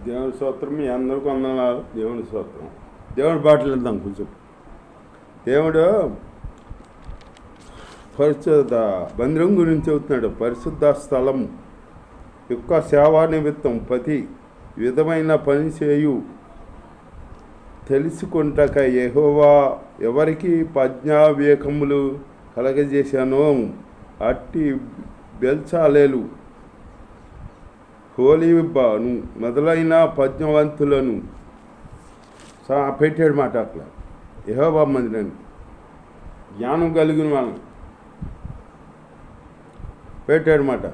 దేవుని స్తోత్రం. మీ అందరికీ వందనాలు. దేవుని స్తోత్రం. దేవుడి బాటలు వెళ్దాం కొంచెం. దేవుడు పరిశుద్ధ మందిరం గురించి చెబుతున్నాడు. పరిశుద్ధ స్థలం యొక్క సేవా నిమిత్తం ప్రతి విధమైన పని చేయు తెలుసుకుంటాక యెహోవా ఎవరికి ప్రజ్ఞావివేకములు కలగజేశానో అట్టి బెల్చాలేలు హోలీబాను మొదలైన ప్రజ్ఞవంతులను పెట్టాడు మాట. అట్లా యెహోవా మందిరాన్ని జ్ఞానం కలిగిన వాళ్ళని పెట్టాడు మాట.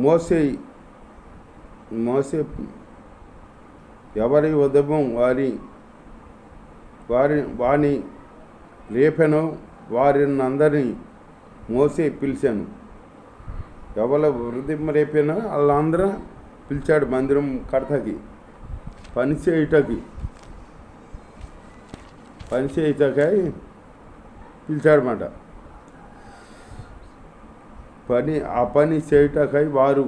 మోసే ఎవరి ఉదయం వారిని రేపెనో వారిని అందరినీ మోసే పిలిచాను. ఎవరి హృదయం రేపేనో వాళ్ళందరూ పిలిచాడు మందిరం కడతకి, పని చేయటకి పిలిచాడన్నమాట. ఆ పని చేయటకై వారు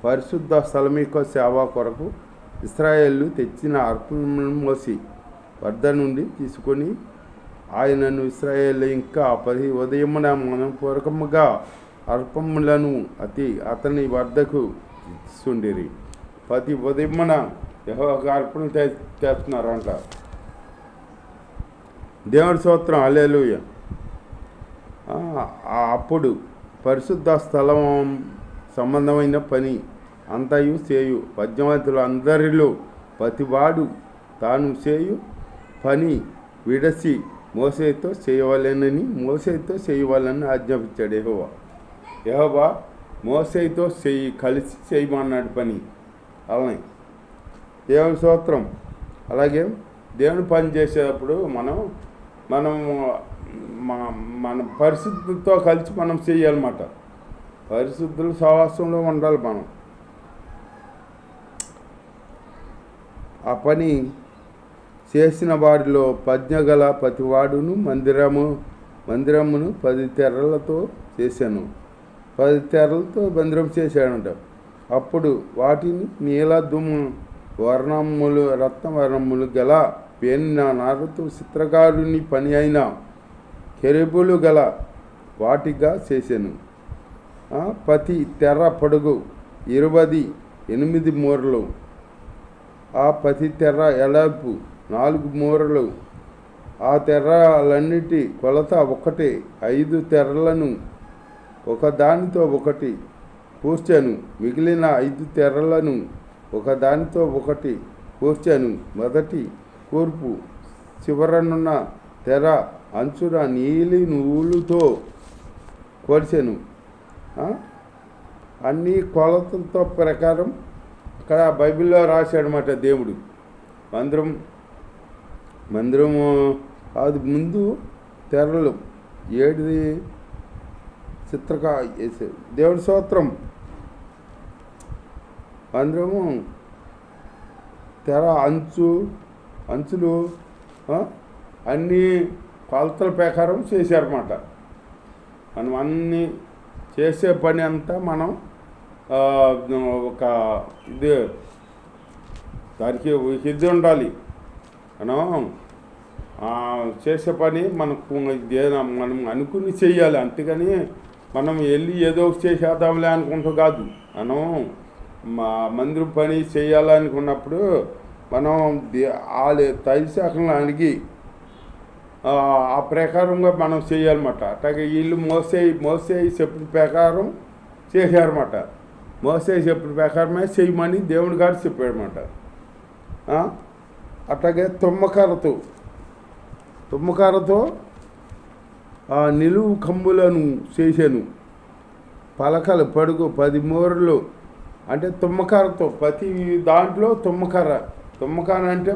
పరిశుద్ధ స్థలం యొక్క సేవ కొరకు ఇశ్రాయేలు తెచ్చిన అర్పణను మోసి వద్ద నుండి తీసుకొని ఆయనను ఇశ్రాయేలు ఇంకా ఉదయమున మనపూర్వకముగా అర్పములను అతని వద్దకు ఇస్తుండిరి. ప్రతి ఉదయమున యెహోవాకు అర్పణ చేస్తున్నారంట. దేవుడి స్తోత్రం. హల్లెలూయా. అప్పుడు పరిశుద్ధ స్థలం సంబంధమైన పని అంతయు చేయు ప్రజ్ఞవంతులు అందరిలో ప్రతివాడు తాను చేయు పని విడసి మోసేతో చేయవాలని ఆజ్ఞాపించాడు యెహోవా మోసేతో కలిసి చేయమన్నాడు పని. అలానే దేవుని స్తోత్రం. అలాగే దేవుని పని చేసేటప్పుడు మనం మన పరిశుద్ధులతో కలిసి మనం చేయాలన్నమాట. పరిశుద్ధుల సహవాసంలో ఉండాలి మనం. ఆ పని చేసిన వారిలో ప్రజ్ఞ గల ప్రతివాడును మందిరమును 10 తెరలతో చేశాను. 10 తెరలతో మందిరం చేశాడంట. అప్పుడు వాటిని నీలదుమ్ము వర్ణములు రత్నవర్ణములు గల పేనిన నారతో చిత్రకారుని పని అయిన కెరూబులు గల వాటిగా చేశాను. ప్రతి తెర పొడుగు 28 మూరలు. ఆ ప్రతి తెర ఎడల్పు 4 మూరలు. ఆ తెరలన్నిటి కొలత ఒకటే. 5 తెరలను ఒకదానితో ఒకటి కూర్చాను. మిగిలిన 5 తెరలను ఒకదానితో ఒకటి కూర్చాను. మొదటి కూర్పు చివరనున్న తెర అంచున నీలి నూలుతో కొలిచాను. అన్ని కొలతలతో ప్రకారం అక్కడ బైబిల్లో రాశాడనమాట దేవుడు. మందిరము అది ముందు తెరలు 7 వేసాడు. దేవుడి స్తోత్రం. మందిరము తెర అంచులు అన్నీ కొలతల ప్రకారం చేశారన్నమాట. మనం అన్నీ చేసే పని అంతా మనం ఒక దానికి ఇది ఉండాలి. మనం చేసే పని మనం అనుకుని చెయ్యాలి. అంతేగాని మనం వెళ్ళి ఏదో చేసేద్దాంలే అనుకుంటూ కాదు. మనం మందిరం పని చేయాలనుకున్నప్పుడు మనం తైశాఖలను అడిగి ఆ ప్రకారంగా మనం చేయాలన్నమాట. అట్లాగే వీళ్ళు మోసే చెప్పిన ప్రకారం చేశారన్నమాట. మోసే చెప్పిన ప్రకారమే చేయమని దేవుడి గారు చెప్పాడన్నమాట. అట్లాగే తుమ్మకర్రతో నిలువు కమ్ములను చేశాను. పలకలు పొడుగు 10 మూరలు. అంటే తుమ్మకర్రతో ప్రతి దాంట్లో తుమ్మకర్ర అంటే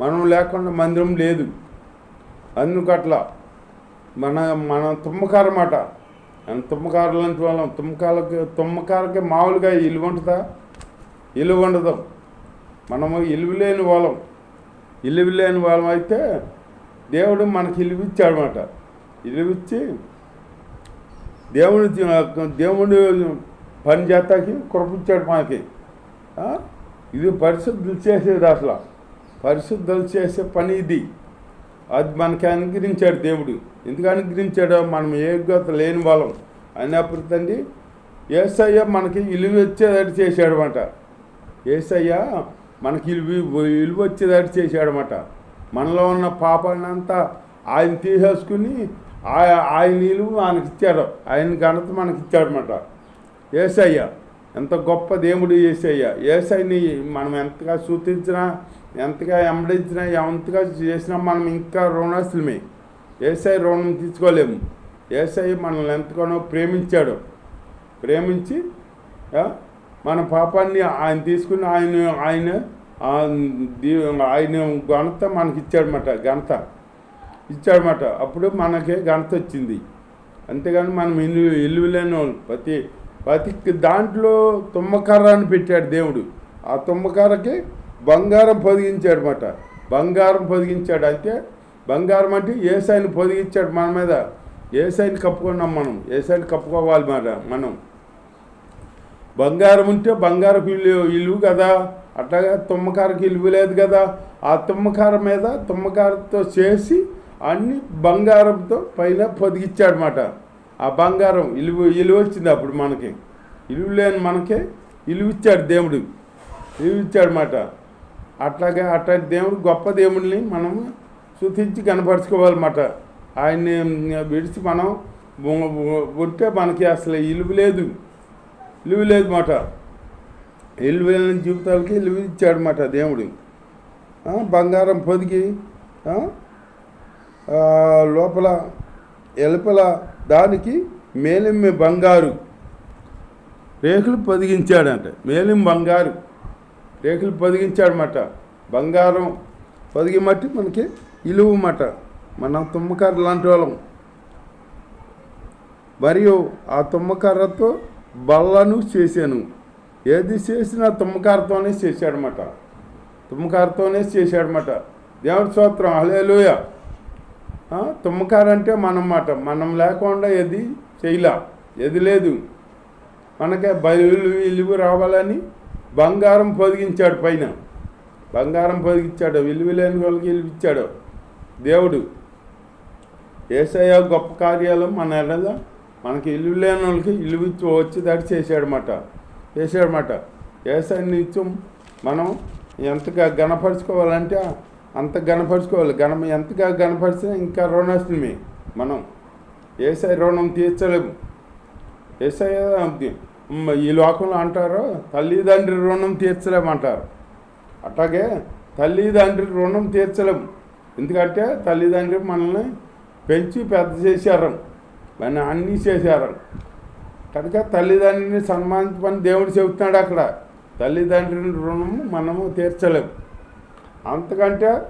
మనం లేకుండా మందిరం లేదు. అందుకట్లా మన తుమ్మకర్ర మాట. తుమ్మకర్ర లాంటి వాళ్ళం. తుమ్మకర్రకి మామూలుగా ఇలువ ఉంటుందా? ఇలువ ఉండదు. మనము ఇలువ లేని వాళ్ళం అయితే దేవుడు మనకి ఇలువిచ్చాడనమాట. ఇలువిచ్చి దేవుడు పని చేస్తాకి కృపించాడు మనకి. ఆ? ఇది పరిశుద్ధులు చేసేది అసలు పరిశుద్ధులు చేసే పని ఇది. అది మనకి అనుగ్రహించాడు దేవుడు. ఎందుకు అనుగ్రహించాడో మనం ఏ యోగ్యత లేని వాళ్ళం అయినప్పుడు తండ్రి యేసయ్య మనకి ఇలువ వచ్చేటట్టు చేశాడనమాట. యేసయ్య మనకి ఇలువ వచ్చేటట్టు చేశాడనమాట. మనలో ఉన్న పాపాన్ని అంతా ఆయన తీసేసుకుని ఆయన ఇలువ మనకి ఇచ్చాడు. ఆయన ఘనత మనకి ఇచ్చాడనమాట. యేసయ్య ఎంత గొప్ప దేవుడు యేసయ్య. యేసయ్యని మనం ఎంతగా సూచించినా, ఎంతగా వెంబడించినా, ఎంతగా చేసినా మనం ఇంకా రుణస్తులమే. యేసయ్య రుణం తీసుకోలేము. యేసయ్య మనల్ని ఎంతగానో ప్రేమించాడు. ప్రేమించి మన పాపాన్ని ఆయన తీసుకుని ఆయన ఘనత మనకి ఇచ్చాడనమాట. ఘనత ఇచ్చాడనమాట. అప్పుడు మనకి ఘనత వచ్చింది. అంతేగాని మనం ఇల్లు లేని వాళ్ళు ప్రతి దాంట్లో తుమ్మకర్రని పెట్టాడు దేవుడు. ఆ తుమ్మకర్రకి బంగారం పొదిగించాడు అనమాట. బంగారం పొదిగించాడు. అంటే బంగారం అంటే యేసయ్యని పొదిగించాడు మన మీద. యేసయ్యని కప్పుకున్నాం మనం. యేసయ్యని కప్పుకోవాలి మనం. బంగారం ఉంటే బంగారపు ఇల్లు కదా. అట్లాగా తుమ్మకారకి ఇల్లు లేదు కదా. ఆ తుమ్మకార మీద తుమ్మకారతో చేసి అన్ని బంగారంతో పైన పొదిగించాడనమాట. ఆ బంగారం ఇలువ వచ్చింది. అప్పుడు మనకి ఇలువ లేని మనకే ఇలువ ఇచ్చాడు దేవుడు. ఇలువ ఇచ్చాడనమాట. అట్లాంటి దేవుడు గొప్ప దేవుడిని మనం స్తుతించి కనపరుచుకోవాలన్నమాట. ఆయన్ని విడిచి మనం ఉంటే మనకి అసలు ఇలువ లేదు మాట. ఇలువ లేని జీవితాలకి ఇలువ ఇచ్చాడనమాట దేవుడు. బంగారం పొదిగి లోపల ఎలుపల దానికి మేలిమి బంగారు రేకులు పొదిగించాడంట. మేలిం బంగారు రేకులు పొదిగించాడనమాట. బంగారం పొదిగి మట్టి మనకి ఇలువ మాట. మనం తుమ్మకర్ర లాంటి వాళ్ళం. మరియు ఆ తుమ్మకర్రతో బల్లను చేశాను. ఏది చేసినా తుమ్మకర్రతోనే చేశాడనమాట. తుమ్మకర్రతోనే చేశాడనమాట. దేవుడి స్తోత్రం. హల్లెలూయా. తుమ్మకార అంటే మనం మాట. మనం లేకుండా ఏది చేయలా, ఏది లేదు. మనకే ఇలువ రావాలని బంగారం పొదిగించాడు పైన. బంగారం పొదిగించాడు. విలువ లేని వాళ్ళకి ఇలువ ఇచ్చాడు దేవుడు. యేసయ్య గొప్ప కార్యాలు మన ఎడల మనకి ఇల్లు లేని వాళ్ళకి ఇల్లు ఇచ్చి వచ్చేదాటి చేశాడనమాట. యేసయ్య నిత్యం మనం ఎంతగా గణపరుచుకోవాలంటే అంత గణపరుచుకోవాలి. ఎంతగా గణపరిచినా ఇంకా రుణస్తులమే మనం. యేసయ్య రుణం తీర్చలేము. యేసయ్య ఈ లోకంలో అంటారు తల్లిదండ్రి రుణం తీర్చలేమంటారు. అట్లాగే తల్లిదండ్రి రుణం తీర్చలేము. ఎందుకంటే తల్లిదండ్రి మనల్ని పెంచి పెద్ద చేశారు, మన అన్నీ చేశారు. కనుక తల్లిదండ్రిని సన్మానించమని దేవుడు చెబుతున్నాడు అక్కడ. తల్లిదండ్రిని రుణము మనము తీర్చలేము. అంతకంటే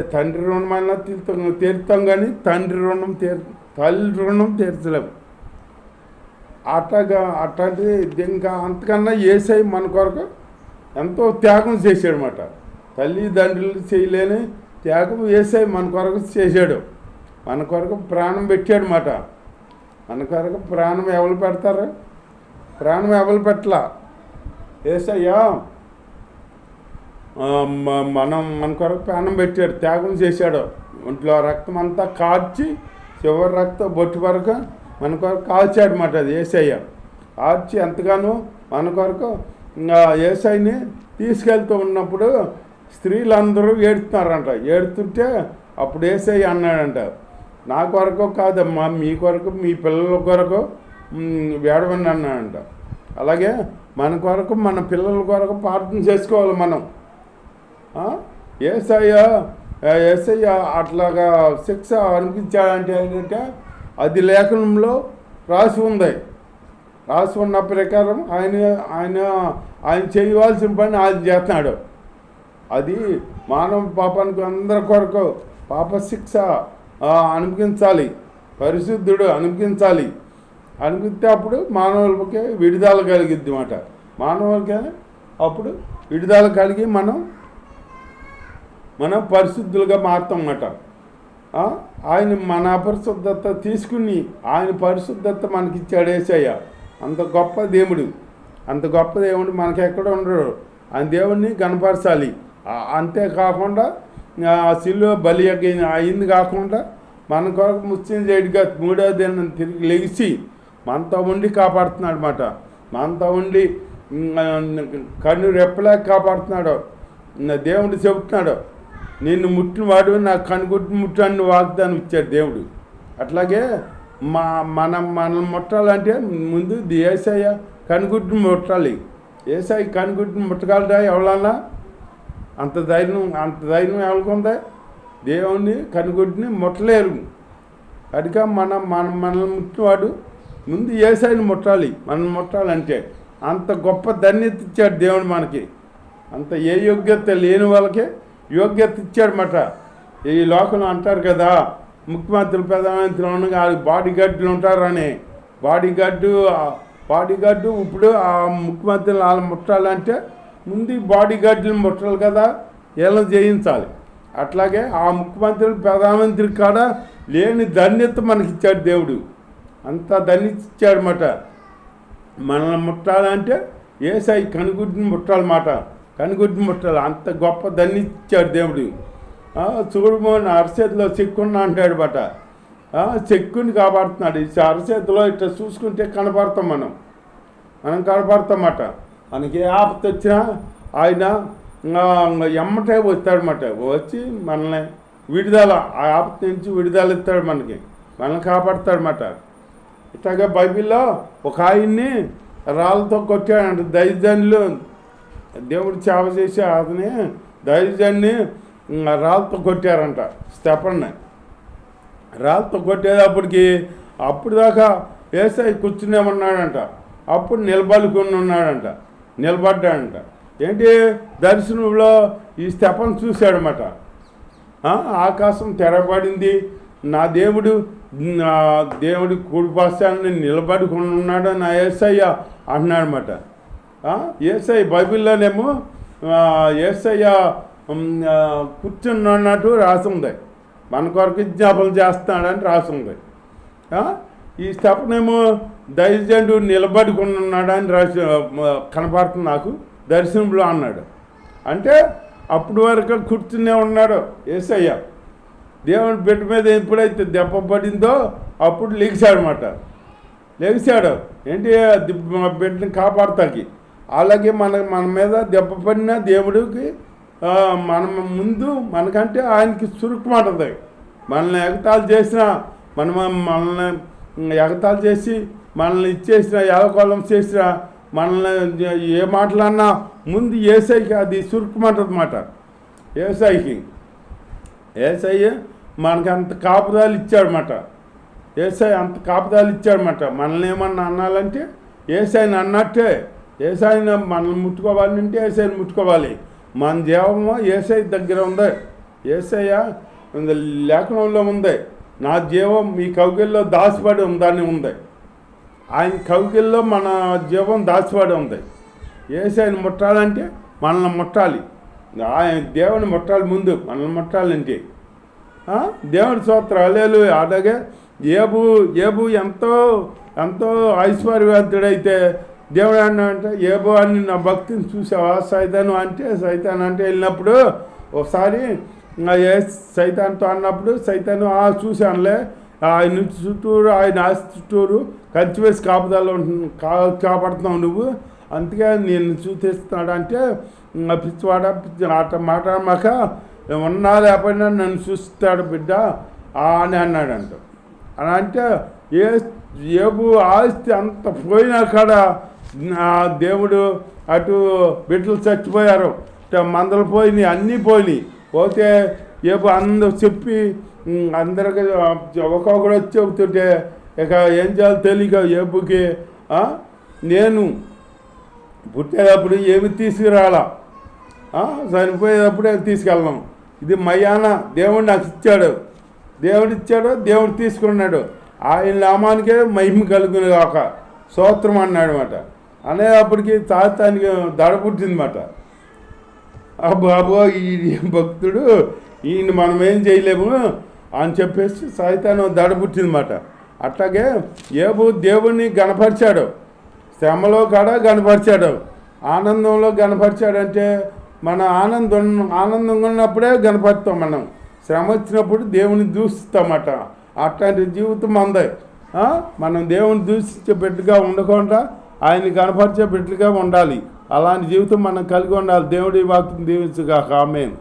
తండ్రి రుణమైనా తీరుతాం కానీ తల్లి రుణం తీర్చలేము. అట్లాంటిది ఇంకా అంతకన్నా యేసయ్య మన కొరకు ఎంతో త్యాగం చేశాడనమాట. తల్లిదండ్రులు చేయలేని త్యాగం యేసయ్య మన కొరకు చేశాడు. మన కొరకు ప్రాణం పెట్టాడనమాట. మన కొరకు ప్రాణం ఎవరు పెడతారు? ప్రాణం ఎవరు పెట్టలా. యేసయ్య మన కొరకు ప్రాణం పెట్టాడు, త్యాగం చేశాడు. ఒంట్లో రక్తం అంతా కార్చి చివరి రక్తం బొట్టు వరకు మన కొరకు కాల్చాడనమాట. అది యేసయ్య కార్చి ఎంతగానో మన కొరకు. యేసయ్యని తీసుకెళ్తూ ఉన్నప్పుడు స్త్రీలందరూ ఏడుతున్నారంట. ఏడుతుంటే అప్పుడు యేసయ్య అన్నాడంట, నా కొరకు కాదమ్మా, మీ కొరకు మీ పిల్లల కొరకు ఏడవండి అన్నాడంట. అలాగే మన కొరకు మన పిల్లల కొరకు ప్రార్థన చేసుకోవాలి మనం. యేసయ్య అట్లాగా శిక్ష అనిపించాడంటే ఏంటంటే అది లేఖనంలో రాసి ఉంది. రాసి ఉన్న ప్రకారం ఆయన చేయవలసిన పని ఆయన చేస్తున్నాడు. అది మానవ పాపానికి అందరి కొరకు పాప శిక్ష అనిపించాలి. పరిశుద్ధుడు అనిపించాలి. అనిపిస్తే అప్పుడు మానవులకి విడుదల కలిగిద్ది అన్నమాట. మానవులకి అప్పుడు విడుదల కలిగి మనం పరిశుద్ధులుగా మారుతాం అన్నమాట. ఆయన మన అపరిశుద్ధత తీసుకుని ఆయన పరిశుద్ధత మనకిచ్చాడు యేసయ్య. అంత గొప్ప దేవుడు. అంత గొప్ప దేవుడు మనకి ఎక్కడ ఉండరు. ఆ దేవుడిని కనపరచాలి. అంతేకాకుండా సిలువ బలి అయింది కాకుండా మన కొరకు ముస్లిం చేయడిగా 3వ దినం తిరిగి లెగిసి మనతో ఉండి కాపాడుతున్నాడు అన్నమాట. మనతో ఉండి కన్ను రెప్పలేక కాపాడుతున్నాడు. దేవుడు చెబుతున్నాడు, నిన్ను ముట్టిన వాడు నాకు కనుగుడ్డు ముట్టని వాగ్దానం ఇచ్చాడు దేవుడు. అట్లాగే మనం ముట్టాలంటే ముందు యేసయ్య కనుగుడ్డును ముట్టాలి. యేసయ్య కనుగుడ్డును ముట్టగలరా ఎవరన్నా? అంత ధైర్యం ఎవరికుందా? దేవుణ్ణి కనుగుడ్డిని ముట్టలేరు. కనుక మనల్ని ముట్టినవాడు ముందు యేసయ్యని ముట్టాలి. మనం ముట్టాలంటే అంత గొప్ప ధన్యత ఇచ్చాడు దేవుడు మనకి. అంత ఏ యోగ్యత లేని వాళ్ళకే యోగ్యత ఇచ్చాడన్నమాట. ఈ లోకంలో అంటారు కదా, ముఖ్యమంత్రులు ప్రధానమంత్రులు ఉండగా బాడీ గార్డులు ఉంటారని. బాడీ గార్డు ఇప్పుడు ఆ ముఖ్యమంత్రులు వాళ్ళు ముట్టాలంటే ముందు బాడీ గార్డులు ముట్టాలి కదా, వీళ్ళని జయించాలి. అట్లాగే ఆ ముఖ్యమంత్రులు ప్రధానమంత్రి కాడ లేని ధన్యత మనకిచ్చాడు దేవుడు. అంత ధన్యత ఇచ్చాడన్నమాట. మనల్ని ముట్టాలంటే యేసయ్య కనుగుడ్డిని ముట్టాలన్నమాట. కనుగుడ్డిని ముట్టాలి. అంత గొప్ప ధన్యత ఇచ్చాడు దేవుడు. చూడమోని అరచేతిలో చెక్కున్నా అంటాడు బట. చెక్కుని కాపాడుతున్నాడు. ఈ అరచేతిలో ఇట్లా చూసుకుంటే కనపడతాం మనం కనపడతామట. మనకి ఏ ఆపత్తి వచ్చినా ఆయన ఎమ్మటే వస్తాడనమాట. వచ్చి మనల్ని విడుదల, ఆ ఆపత్తి నుంచి విడుదల ఇస్తాడు, మనల్ని కాపాడుతాడనమాట. ఇట్లాగా బైబిల్లో ఒక ఆయన్ని రాళ్ళతో కొట్టాడంట. దైవజనులు దేవుడు సేవ చేసి అతని దైవజన్ని రాళ్ళతో కొట్టారంట. స్టెఫన్ని రాళ్ళతో కొట్టేటప్పటికి అప్పుడు దాకా యేసయ్య కూర్చునే ఉన్నాడంట. అప్పుడు నిలబడ్డాడంట. ఏంటి దర్శనంలో ఈ స్టెఫన్ చూశాడనమాట. ఆకాశం తెరబడింది, నా దేవుడి కుడిపాశాన్ని నిలబడుకుని ఉన్నాడు నా యేసయ్య అంటున్నాడనమాట. యేసయ్య బైబిల్లోనేమో యేసయ్య కూర్చున్నట్టు రాసి ఉంది. మన కొరకు విజ్ఞాపన చేస్తున్నాడని రాసి ఉంది. ఈ స్టెఫనేమో దైవజనుడు నిలబడుకుని ఉన్నాడని రాసి కనపడుతుంది నాకు దర్శనంలో అన్నాడు. అంటే అప్పుడు వరకు కూర్చునే ఉన్నాడు యేసయ్య. దేవుని బిడ్డ మీద ఎప్పుడైతే దెబ్బ పడిందో అప్పుడు లెగిశాడనమాట. ఏంటి బిడ్డని కాపాడతాకి. అలాగే మన మీద దెబ్బ పడిన దేవుడికి మన ముందు మనకంటే ఆయనకి చురుకుమంటుంది. మనల్ని ఎగతాళి చేసినా మనల్ని ఎగతాళి చేసి మనల్ని ఇచ్చేసిన యావకాలం చేసినా మనల్ని ఏ మాటలన్నా ముందు యేసయ్యకి అది చురుకుమంటుంది అన్నమాట. యేసయ్య మనకి అంత కాపుదాలు ఇచ్చాడనమాట. యేసయ్య అంత కాపుదాలు ఇచ్చాడనమాట. మనల్ని ఏమన్నా అన్నాలంటే యేసయ్యని అన్నట్టే. యేసయ్యని మనల్ని ముట్టుకోవాలంటే యేసయ్యని ముట్టుకోవాలి. మన జీవము యేసయ్య దగ్గర ఉంది. యేసయ్య లేఖనంలో ఉంది, నా జీవం మీ కౌగిల్లో దాచిపడి ఉందని ఉంది. ఆయన కౌగిల్లో మన జీవం దాచిపడి ఉంది. యేసయ్యని ముట్టాలంటే మనల్ని ముట్టాలి. ఆయన దేవుని ముట్టాలి. ముందు మనల్ని ముట్టాలంటే దేవుడి స్తోత్రం హల్లెలూయా. అలాగే ఏబు ఎంతో ఐశ్వర్యవంతుడైతే దేవుడు అన్నాడంటే, ఏబు అని నా భక్తిని చూసావా సైతాను అంటే వెళ్ళినప్పుడు ఒకసారి సైతాన్తో అన్నప్పుడు సైతాను చూశానులే, ఆయన చుట్టూరు ఆయన ఆస్తి చుట్టూరు కంచి వేసి కాపాడుతున్నావు నువ్వు, అందుకే నేను చూపిస్తున్నాడు అంటే పిచ్చివాడ ఆట మాట్లాడమాక ఉన్నా లేకపోయినా నన్ను చూస్తాడు బిడ్డ అని అన్నాడంట. అని అంటే ఏబు ఆస్తి అంత పోయినా కాడ దేవుడు అటు బిడ్డలు చచ్చిపోయారు, మందలు పోయినాయి, అన్నీ పోయినాయి. పోతే ఏబు అందరూ చెప్పి అందరికి ఒక్కొక్కడు వచ్చి చెబుతుంటే ఇక ఏం చేయాలో తెలియక ఏబుకి నేను పుట్టేటప్పుడు ఏమి తీసుకురాలా, చనిపోయేటప్పుడే తీసుకెళ్ళాం. ఇది మయాన దేవుడు నాకు ఇచ్చాడు, దేవుడు తీసుకున్నాడు, ఆయన నామానికే మహిమ కలుగును కాక స్తోత్రం అన్నాడు అనమాట. అనేటప్పటికి తాతానికి దడ పుట్టిందన్నమాట. అబ్బో ఈ భక్తుడు ఈయన మనం ఏం చేయలేము అని చెప్పేసి సైతాను దడ పుట్టిందన్నమాట. అట్లాగే ఏబు దేవుణ్ణి గణపరిచాడు. శ్రమలో కూడా కనపరిచాడు, ఆనందంలో కనపరిచాడంటే మన ఆనందంగా ఉన్నప్పుడే కనపరుస్తాం. మనం శ్రమ వచ్చినప్పుడు దేవుని దూషిస్తామట. అట్లాంటి జీవితం అందే. మనం దేవుని దూషించే బిడ్డగా ఉండకుండా ఆయన కనపరిచే బిడ్డగా ఉండాలి. అలాంటి జీవితం మనం కలిగి ఉండాలి. దేవుడి వాక్యం దీవించుగాక. ఆమేన్.